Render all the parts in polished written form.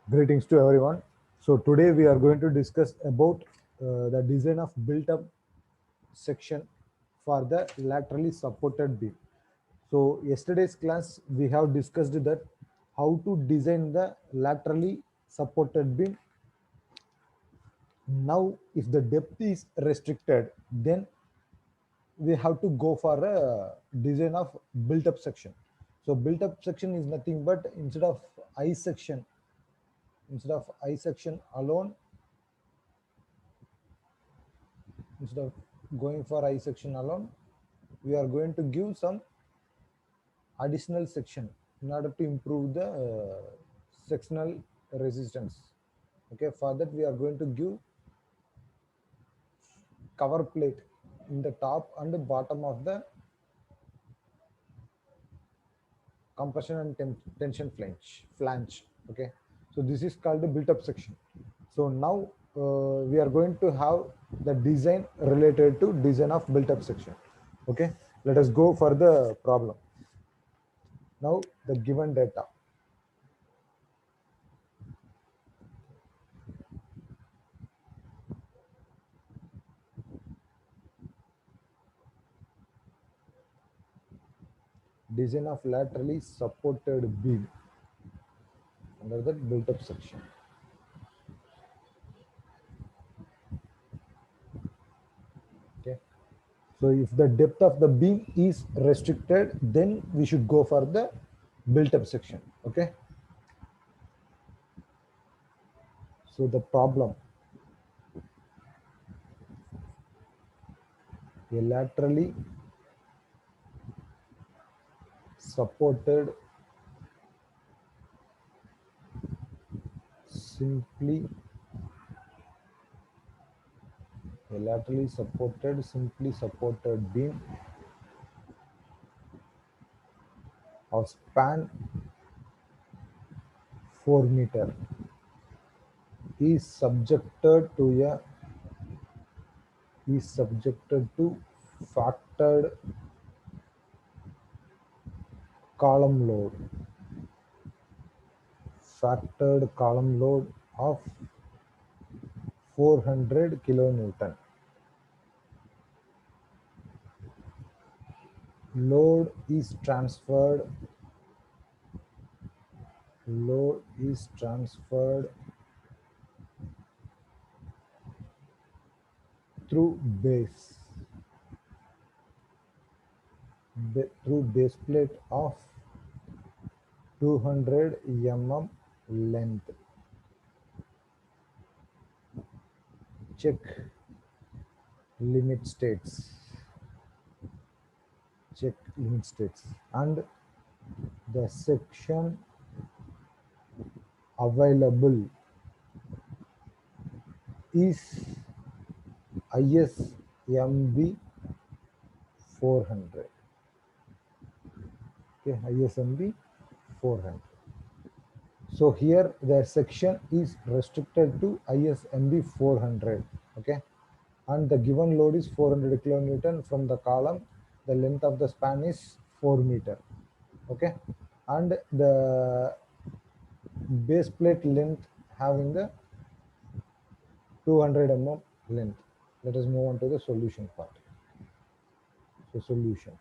Greetings to everyone. So today we are going to discuss about the design of built-up section for the laterally supported beam. So yesterday's class we have discussed that how to design the laterally supported beam. Now if the depth is restricted, then we have to go for a design of built-up section. So built-up section is nothing but instead of I section alone, instead of going for I section alone, we are going to give some additional section in order to improve the sectional resistance. Okay, for that we are going to give cover plate in the top and the bottom of the compression and tension flange. Okay, so this is called the built up section. So now we are going to have the design related to design of built up section. Okay, let us go for the problem. Now the given data. Design of laterally supported beam under the built up section. Okay, so if the depth of the beam is restricted, then we should go for the built up section. Okay, so the problem, a laterally supported simply simply supported beam of span 4 meter is subjected to factored column load of 400 kilonewton. Load is transferred through base plate of 200 mm length. Check limit states. And the section available is ISMB 400. Okay, ISMB 400. So here the section is restricted to ISMB 400. Okay, and the given load is 400 kilonewton from the column. The length of the span is 4 meter. Okay, and the base plate length having the 200 mm length. Let us move on to the solution part. So solution.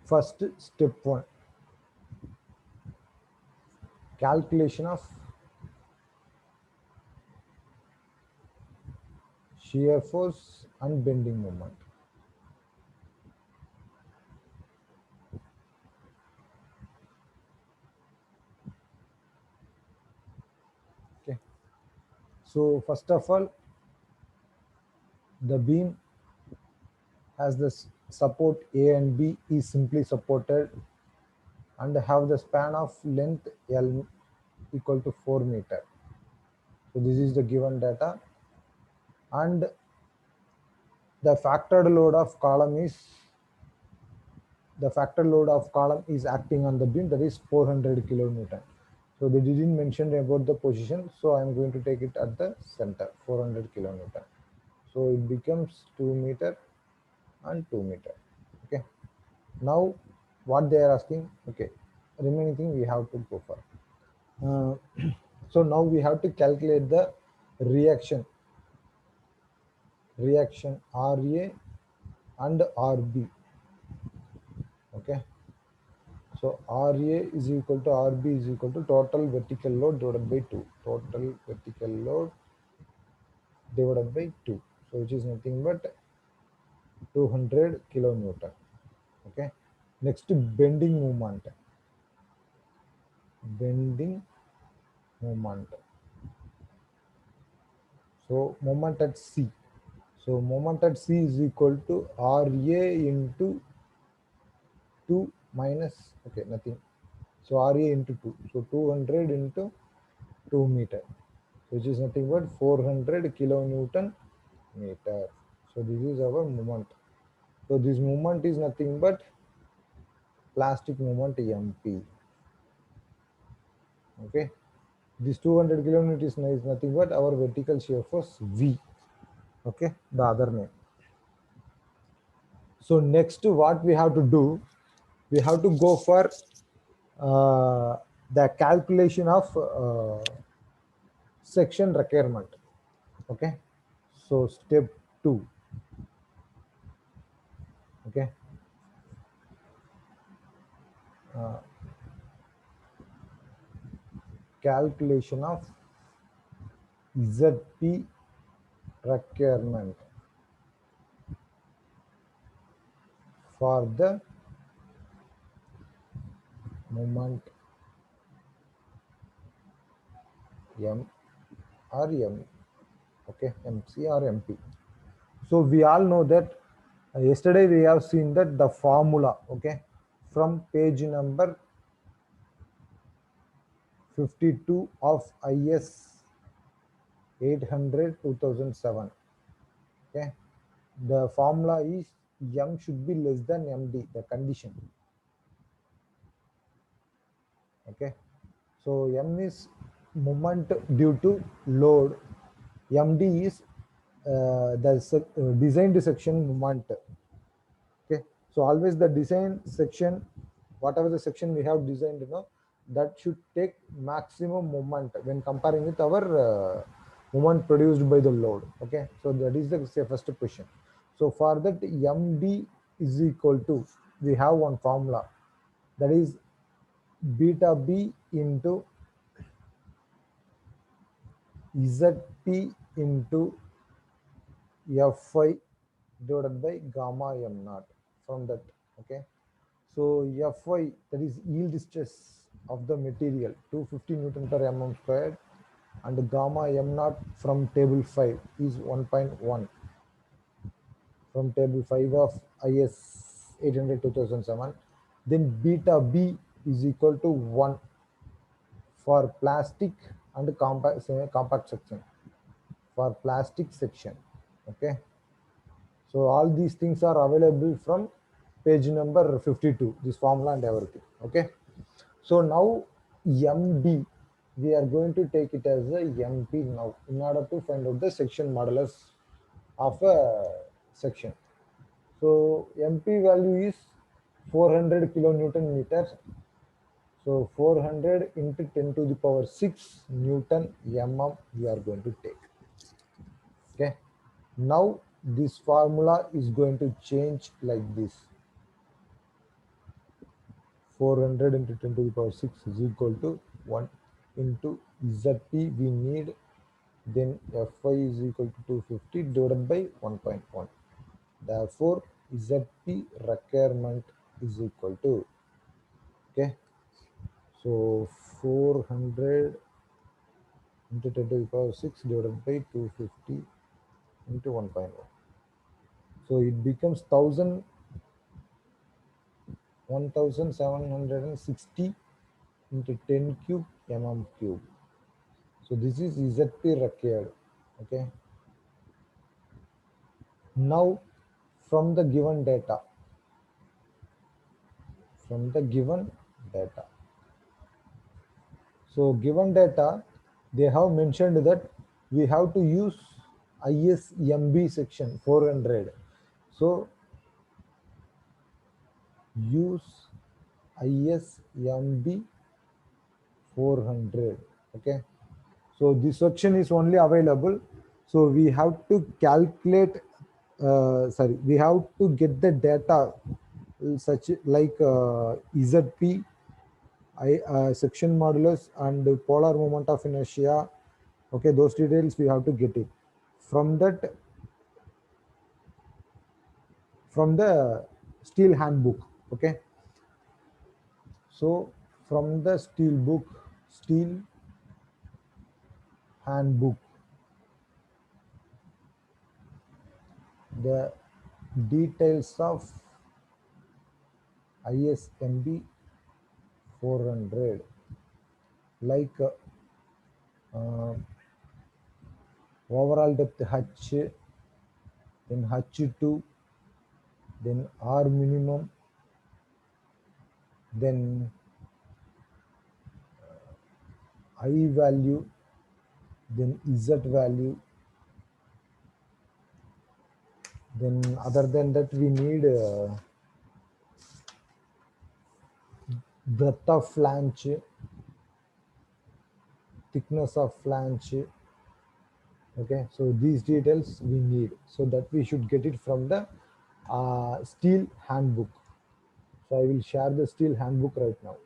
First, step 1, calculation of shear force and bending moment. Okay, so first of all, the beam has the support A and B is simply supported and have the span of length L equal to 4 meter. So this is the given data, and the factored load of column is acting on the beam, that is 400 kilonewton. So they didn't mention about the position, so I'm going to take it at the center, 400 kilonewton. So it becomes 2 meter and 2 meter. Okay. Now what they are asking, okay, remaining thing we have to go for. So now we have to calculate the reaction, RA and RB. Okay. So RA is equal to RB is equal to total vertical load divided by 2. Total vertical load divided by 2. So which is nothing but 200 kilonewton. Okay. Next, bending moment. Bending moment. So moment at C. So moment at C is equal to RA into 2 minus, okay, nothing. So RA into 2. So 200 into 2 meter, which is nothing but 400 kilonewton meter. So this is our moment. So this moment is nothing but plastic moment MP. Okay. This 200 kilonewton is nothing but our vertical shear force V. Okay. The other name. So next, what we have to do, we have to go for the calculation of section requirement. Okay. So step 2. Okay. Uh, calculation of ZP requirement for the moment M or M. Okay, MC or MP. So we all know that yesterday we have seen that the formula, okay, from page number 52 of IS 800 2007. Okay, the formula is M should be less than MD, the condition. Okay, so M is moment due to load, MD is the designed section moment. Okay, so always the design section, whatever the section we have designed, that should take maximum moment when comparing with our moment produced by the load. Okay, so that is the first question. So for that, MD is equal to, we have one formula, that is beta B into ZP into Fi divided by gamma m naught from that. Okay, so Fy, that is yield stress of the material, 250 Newton per mm squared, and gamma m naught from table 5 is 1.1 from table 5 of IS 800 2007. Then beta B is equal to 1 for plastic and compact section, for plastic section. Okay, so all these things are available from page number 52, this formula and everything. Okay, so now MD, we are going to take it as a MP now in order to find out the section modulus of a section. So MP value is 400 kilonewton meters. So 400 into 10 to the power 6 Newton mm we are going to take. Okay. Now this formula is going to change like this. 400 into 10 to the power 6 is equal to 1 into ZP we need, then Fy is equal to 250 divided by 1.1. Therefore, ZP requirement is equal to, okay, so 400 into 10 to the power 6 divided by 250 into 1.1. So it becomes 1760 into 10 cube mm cube. So this is ZP required. Okay. Now from the given data, So given data, they have mentioned that we have to use ISMB section 400. So use ISMB 400. Okay. So this section is only available. So we have to calculate, we have to get the data such like ZP, section modulus and polar moment of inertia. Okay, those details we have to get it from that, from the steel handbook. Okay, so from the steel handbook, the details of ISMB 400, like uh, overall depth H, then H2, then R minimum, then I value, then Z value. Then other than that, we need breadth of flange, thickness of flange. Okay, so these details we need, so that we should get it from the steel handbook. So I will share the steel handbook right now.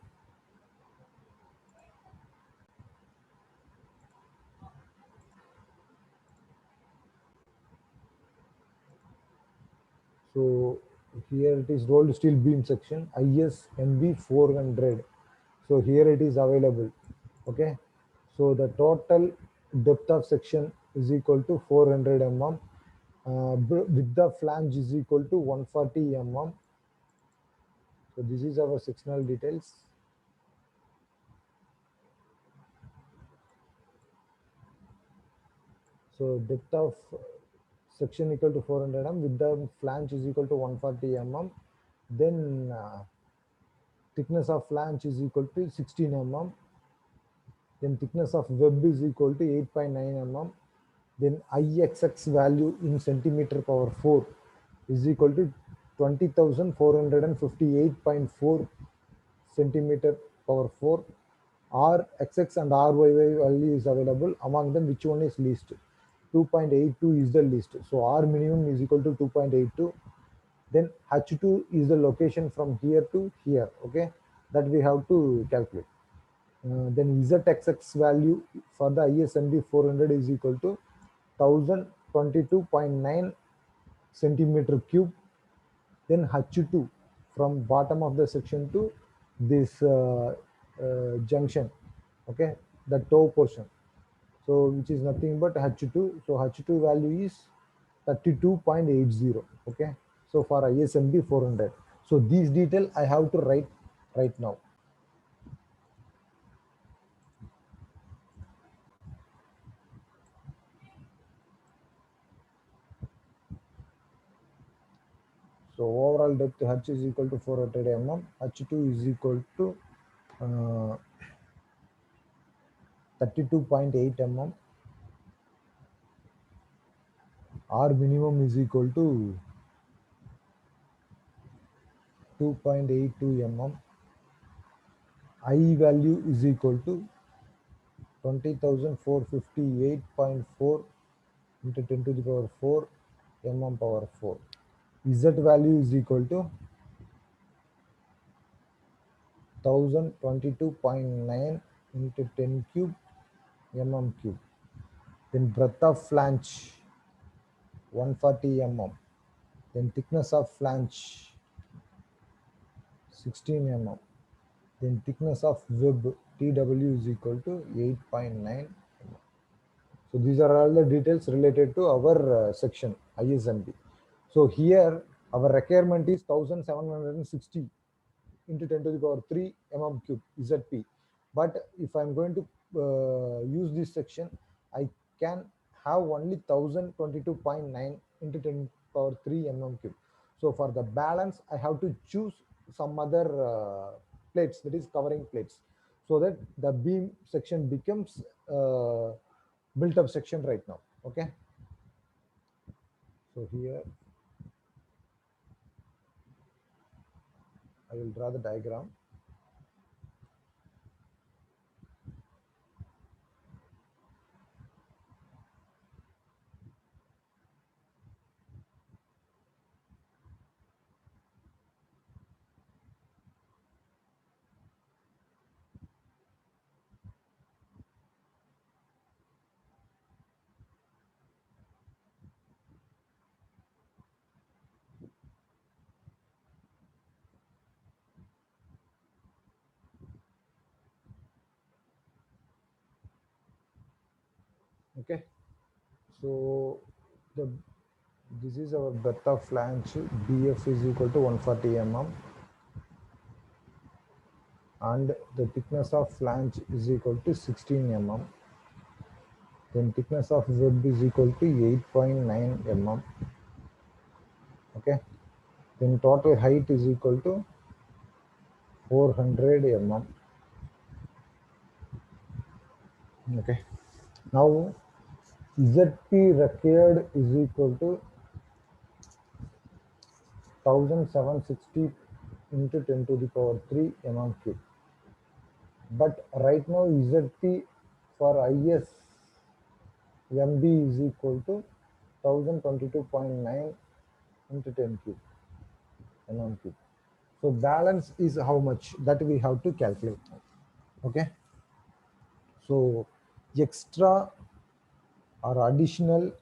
So here it is, rolled steel beam section ISMB 400. So here it is available. Okay, so the total depth of section is equal to 400 mm. Width of flange is equal to 140 mm. So this is our sectional details. So depth of section equal to 400 mm, width of flange is equal to 140 mm. Then thickness of flange is equal to 16 mm. Then thickness of web is equal to 8.9 mm. Then IXX value in centimeter power 4 is equal to 20,458.4 centimeter power 4. RXX and RYY value is available. Among them, which one is least? 2.82 is the least. So R minimum is equal to 2.82. Then H2 is the location from here to here. Okay, that we have to calculate. Then ZXX value for the ISMB 400 is equal to 1022.9 centimeter cube. Then H2 from bottom of the section to this junction. Okay, the toe portion. So which is nothing but H2. So H2 value is 32.80. Okay, so for ISMB 400. So these detail I have to write right now. So overall depth H is equal to 400 mm, H2 is equal to 32.8 mm, R minimum is equal to 2.82 mm, I value is equal to 20,458.4 into 10 to the power 4 mm power 4. Z value is equal to 1022.9 into 10 cube mm cube. Then breadth of flange 140 mm. Then thickness of flange 16 mm. Then thickness of web TW is equal to 8.9 mm. So these are all the details related to our section ISMB. So here our requirement is 1760 into 10 to the power 3 mm cube ZP. But if I'm going to use this section, I can have only 1022.9 into 10 power 3 mm cube. So for the balance, I have to choose some other plates, that is covering plates. so that the beam section becomes built up section right now. Okay, so here I will draw the diagram. Okay, so the this is our breadth of flange. BF is equal to 140 mm, and the thickness of flange is equal to 16 mm. Then thickness of web is equal to 8.9 mm. Okay, then total height is equal to 400 mm. Okay, now ZP required is equal to 1760 into 10 to the power 3 mm cube. But right now ZP for IS MB is equal to 1022.9 into 10 cube mm cube. So balance is how much that we have to calculate. Okay, so extra or additional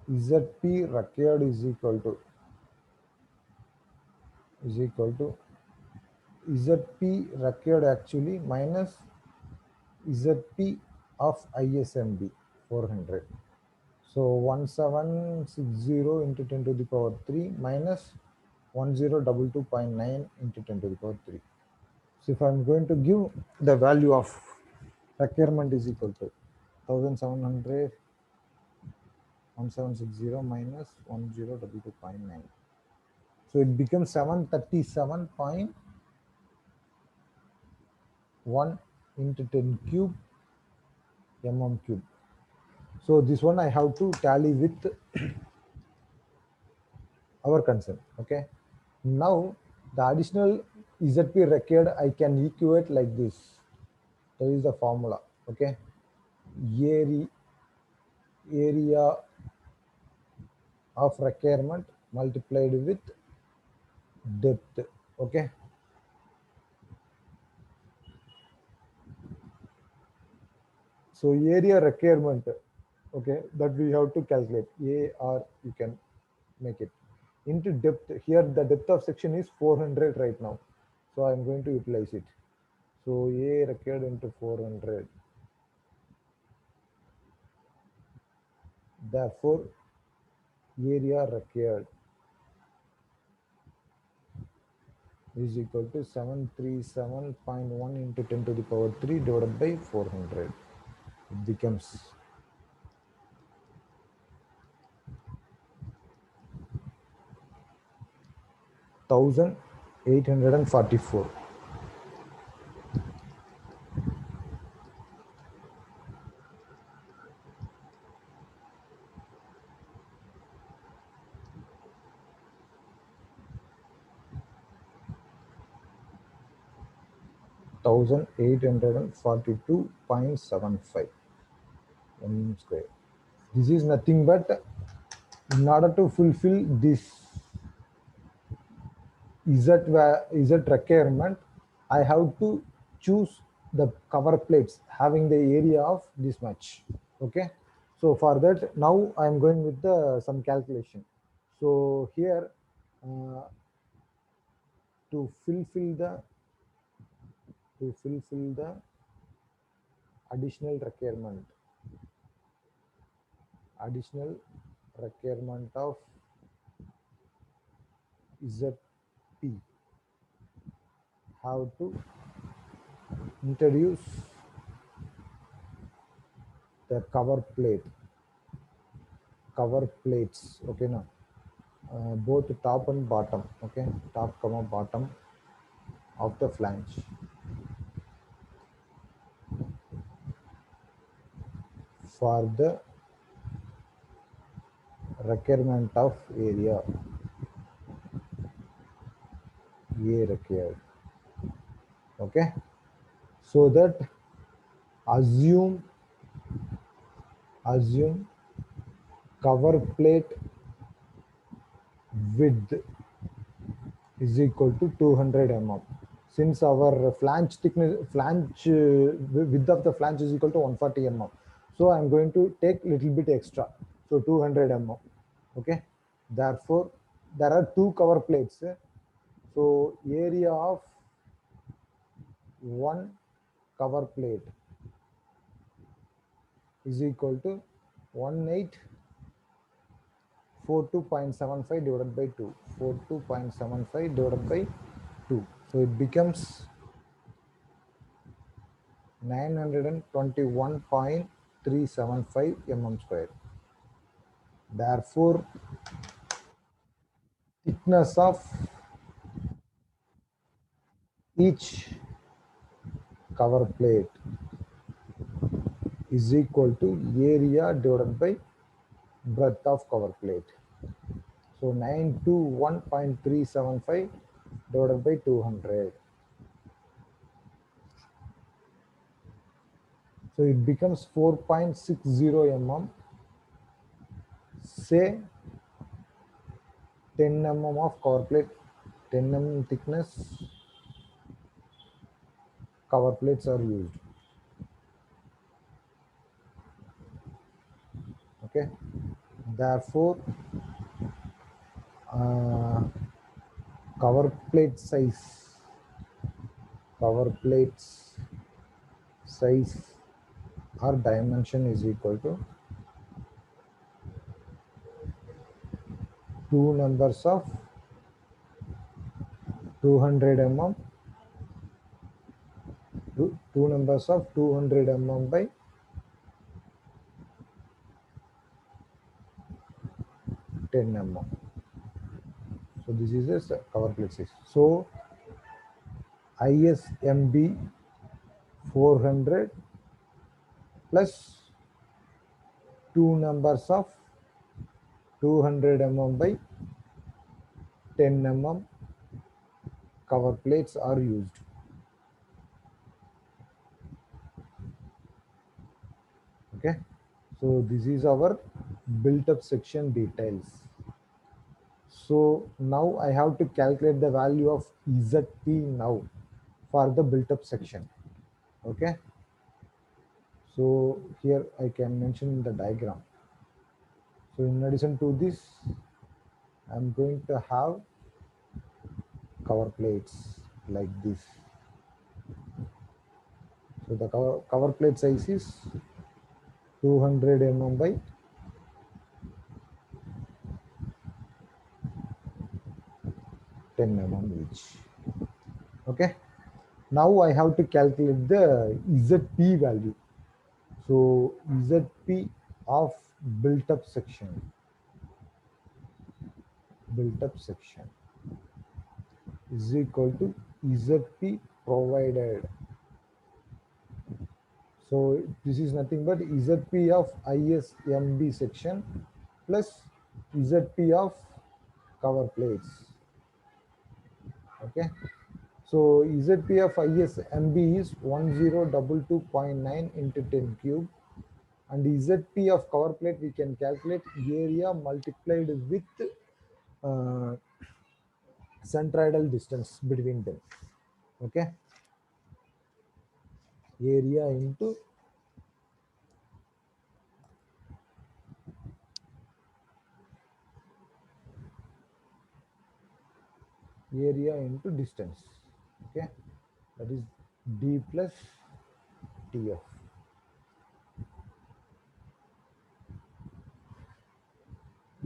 ZP required is equal to ZP required actually minus ZP of ISMB 400. So 1760 into 10 to the power 3 minus 1022.9 into 10 to the power 3. So if I'm going to give the value of requirement is equal to 1700 1760 minus 1022.9. So it becomes 737.1 into 10 cube mm cube. So this one I have to tally with our concern. Okay, now the additional ZP required I can equate like this. That is the formula. Okay, area of requirement multiplied with depth. Okay, so area requirement, okay, that we have to calculate A, or you can make it into depth. Here the depth of section is 400 right now, so I'm going to utilize it. So A required into 400, therefore area required is equal to 737.1 into 10 to the power 3 divided by 400. It becomes 1844. 1842.75 mm square. This is nothing but in order to fulfill this Z requirement, I have to choose the cover plates having the area of this much. Okay, so for that now I am going with the some calculation. So here uh, to fulfill the additional requirement additional requirement of ZP, have to introduce the cover plates. Okay, now both top and bottom. Okay, top comma bottom of the flange for the requirement of area A required. Okay, so that assume assume cover plate width is equal to 200 mm. Since our flange width of the flange is equal to 140 mm, so I'm going to take little bit extra, so 200 mm. Okay, therefore there are two cover plates, so area of one cover plate is equal to 1842.75 divided by 2, 42.75 divided by 2, so it becomes 921.375 mm square. Therefore, thickness of each cover plate is equal to area divided by breadth of cover plate. So 921.375 divided by 200. So it becomes 4.60 mm. Say 10 mm of cover plate, 10 mm thickness cover plates are used. Okay, therefore uh, cover plate size cover plates size or dimension is equal to two numbers of 200 mm, two numbers of 200 mm by 10 mm. So this is a cover plate size. So ISMB 400 plus two numbers of 200 mm by 10 mm cover plates are used. Okay, so this is our built up section details. So now I have to calculate the value of ZP now for the built up section. Okay, so here I can mention the diagram. So in addition to this, I'm going to have cover plates like this. So the cover plate size is 200 mm by 10 mm each. Okay, now I have to calculate the ZP value. So ZP of built up section is equal to ZP provided. So this is nothing but ZP of ISMB section plus ZP of cover plates. Okay. So ZP of ISMB is 1022.9 into 10 cube, and ZP of cover plate we can calculate area multiplied with uh, centroidal distance between them. Okay, area into distance. Okay, that is D plus TF.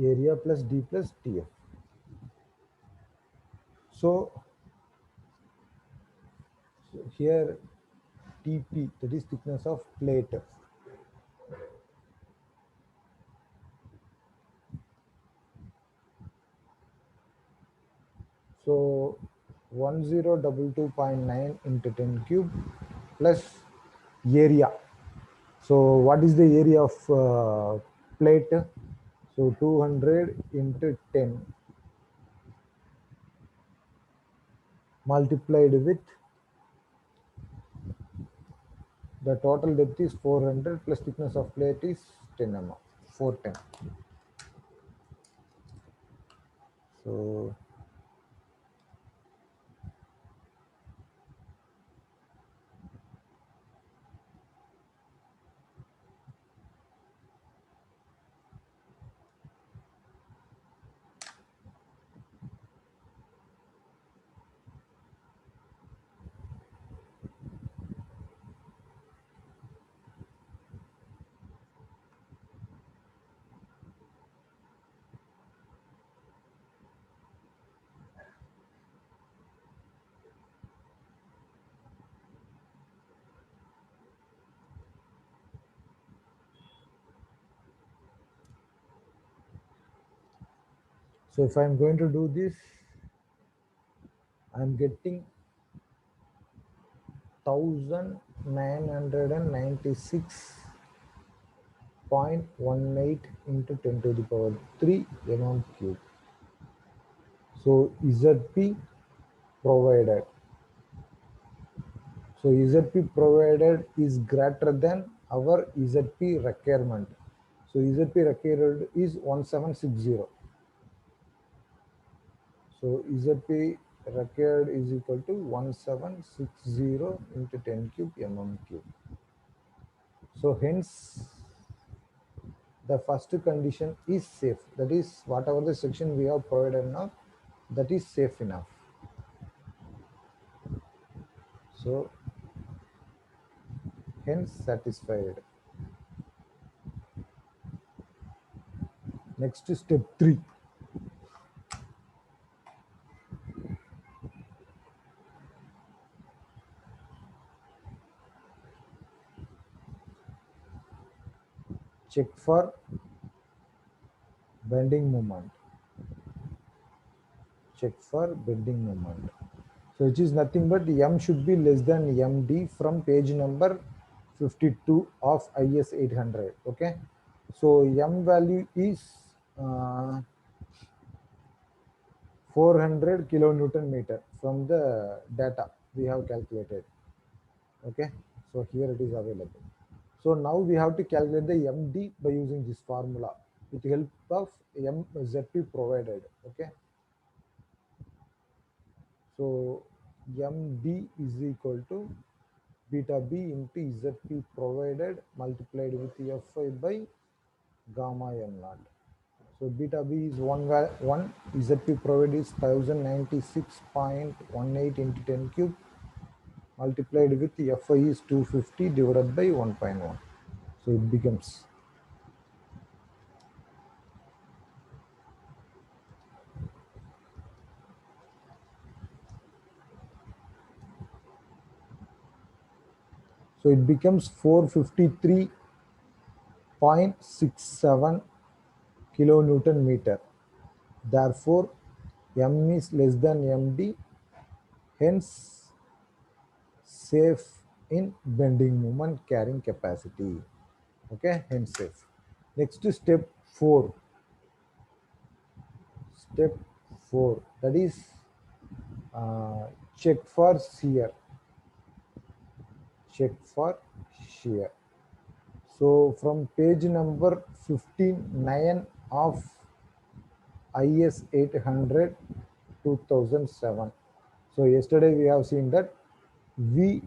Area plus D plus TF. So here TP, that is thickness of plate. So 1022.9 into 10 cube plus area. So what is the area of plate? So 200 into 10 multiplied with the total depth is 400 plus thickness of plate is 10 mm, 410. So so if I'm going to do this, I'm getting 1996.18 into 10 to the power 3 mm cube. So ZP provided. So ZP provided is greater than our ZP requirement. So ZP required is 1760. So ZP required is equal to 1760 into 10 cube mm cube. So hence the first condition is safe. That is whatever the section we have provided now, that is safe enough. So hence satisfied. Next step 3. Check for bending moment. Check for bending moment. So which is nothing but M should be less than MD from page number 52 of IS 800. Okay. So M value is 400 kilonewton meter from the data we have calculated. Okay. So here it is available. So now we have to calculate the MD by using this formula with the help of MZP provided. Okay. So MD is equal to beta B into ZP provided multiplied with Fi by gamma m naught. So beta B is 1, ZP provided is 1096.18 into 10 cube multiplied with Fi is 250 divided by 1.1. So it becomes so it becomes 453.67 kilonewton meter. Therefore, M is less than MD, hence safe in bending moment carrying capacity. Okay, hence safe. Next step 4. Step 4, that is check for shear. Check for shear. So from page number 59 of IS 800 2007. So yesterday we have seen that V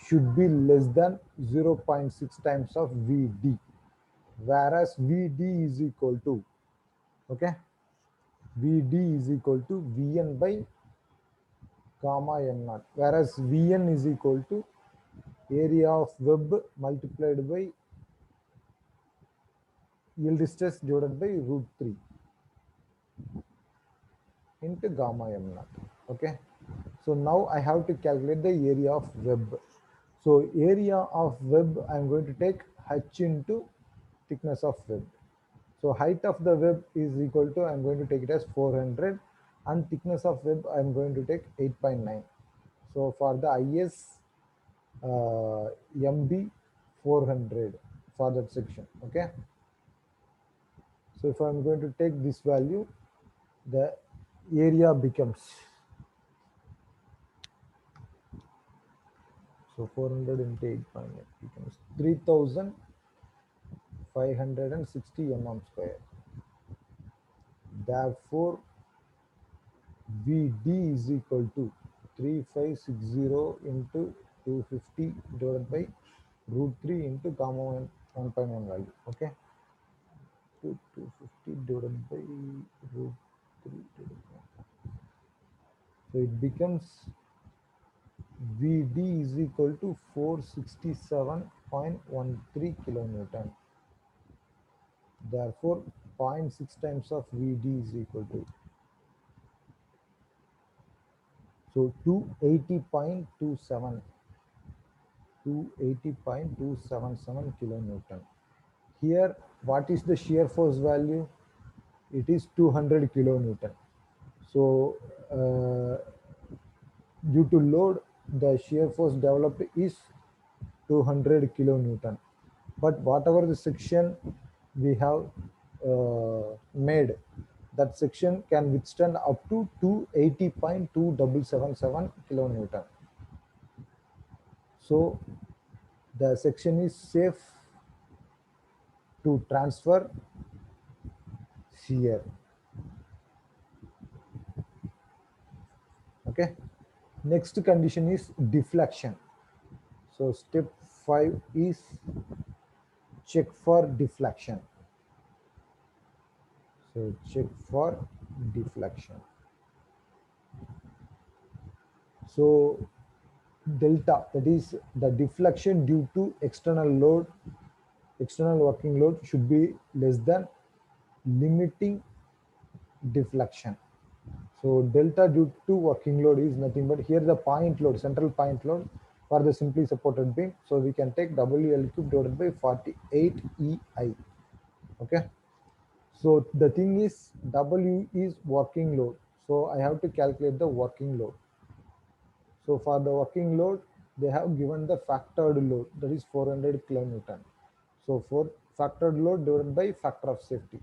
should be less than 0.6 times of VD, whereas VD is equal to, okay, VD is equal to Vn by gamma m naught, whereas Vn is equal to area of web multiplied by yield stress divided by root 3 into gamma m naught. Okay, so now I have to calculate the area of web. So area of web, I'm going to take h into thickness of web. So height of the web is equal to, I'm going to take it as 400 and thickness of web I'm going to take 8.9. So for the IS MB 400 for that section. Okay, so if I'm going to take this value, the area becomes, so 400 into 8.8 becomes 3560 mm square. Therefore VD is equal to 3560 into 250 divided by root 3 into gamma 1.1 value. Okay, 250 divided by root 3 divided by, so it becomes VD is equal to 467.13 kilonewton. Therefore, zero point 0.6 times of VD is equal to, so 280.277 kilonewton. Here, what is the shear force value? It is 200 kilonewton. So, due to load, the shear force developed is 200 kilonewton. But whatever the section we have made, that section can withstand up to 280.2777 kilonewton. So the section is safe to transfer shear. Okay. Next condition is deflection. So step 5 is check for deflection. So check for deflection. So delta, that is the deflection due to external load, external working load should be less than limiting deflection. So delta due to working load is nothing but here the point load, central point load for the simply supported beam. So we can take WL cube divided by 48 EI. Okay. So the thing is W is working load. So I have to calculate the working load. So for the working load, they have given the factored load, that is 400 kilonewton. So for factored load divided by factor of safety.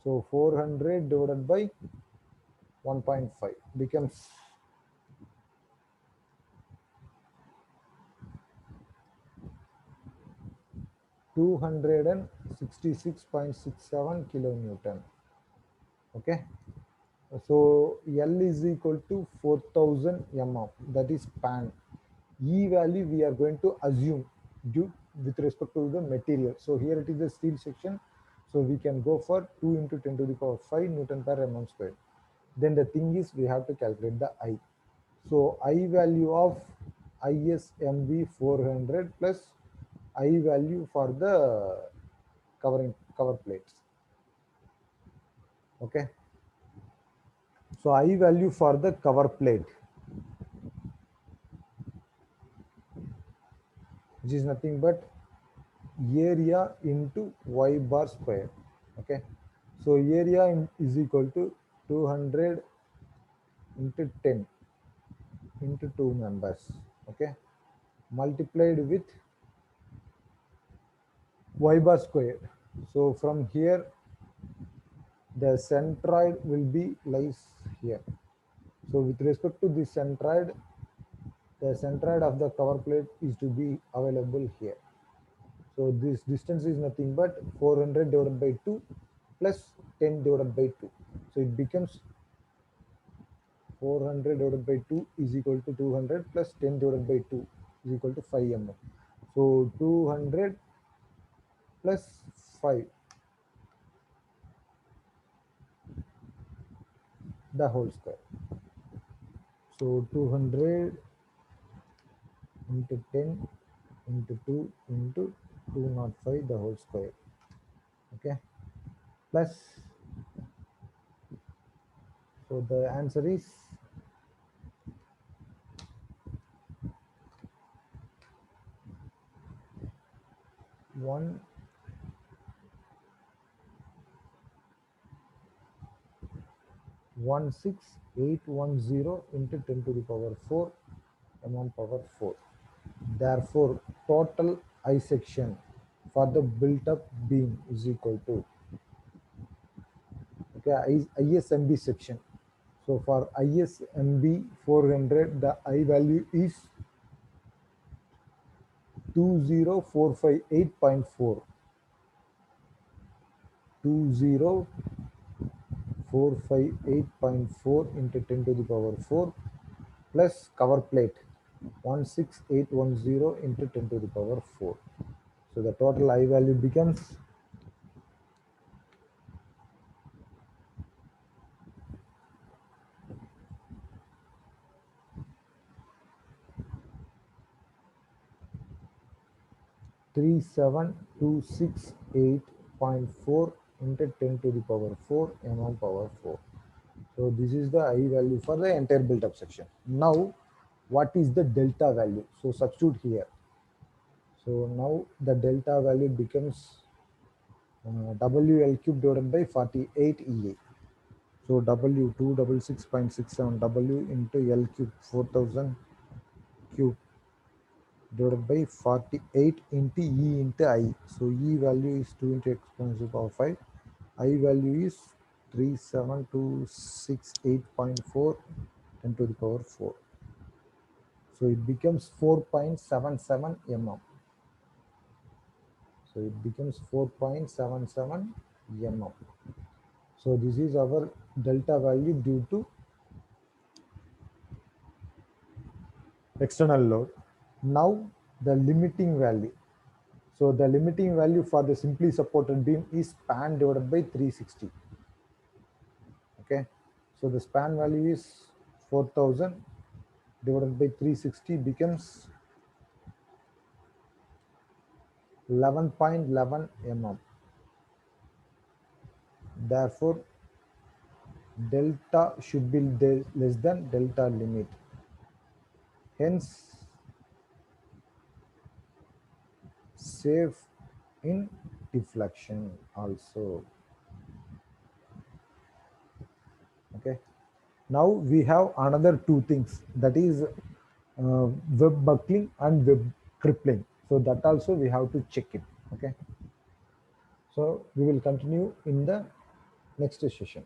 So 400 divided by 1.5 becomes 266.67 kilonewton. Okay. So L is equal to 4000 mm, that is span. E value we are going to assume due with respect to the material. So here it is the steel section. So we can go for 2 into 10 to the power 5 Newton per mm square. Then the thing is we have to calculate the I. So I value of ISMB 400 plus I value for the cover plates. Okay. So I value for the cover plate, which is nothing but area into y bar square. Okay. So area is equal to 200 into 10 into 2 members. Okay. Multiplied with y bar square. So from here, the centroid will be lies here. So with respect to the centroid of the cover plate is to be available here. So this distance is nothing but 400 divided by 2 plus 10 divided by 2. So it becomes 400 divided by 2 is equal to 200 plus 10 divided by 2 is equal to 5 mm. So 200 plus 5, the whole square. So 200 into 10 into 2 into 205 the whole square. Okay. Plus, so the answer is 1 1 16810 into 10 to the power 4 mm power 4. Therefore, total I section for the built up beam is equal to, okay, ISMB section. So for ISMB 400, the I value is 20458.4. 20458.4 into 10 to the power 4 plus cover plate 16810 into 10 to the power 4. So the total I value becomes 37268.4 into 10 to the power 4 mm power 4. So this is the I value for the entire built up section. Now, what is the delta value? So substitute here. So now the delta value becomes WL cube divided by 48 EA. So W 266.67 W into L cube 4000 cube divided by 48 into E into I. So E value is 2 into exponential power 5. I value is 37268.4 10 to the power 4. So it becomes 4.77 mm. So it becomes 4.77 mm. So this is our delta value due to external load. Now the limiting value. So the limiting value for the simply supported beam is span divided by 360. Okay. So the span value is 4000 divided by 360 becomes 11.11 mm. Therefore, delta should be less than delta limit. Hence, safe in deflection also. Okay. Now we have another two things, that is web buckling and web crippling. So that also we have to check it. Okay. So we will continue in the next session.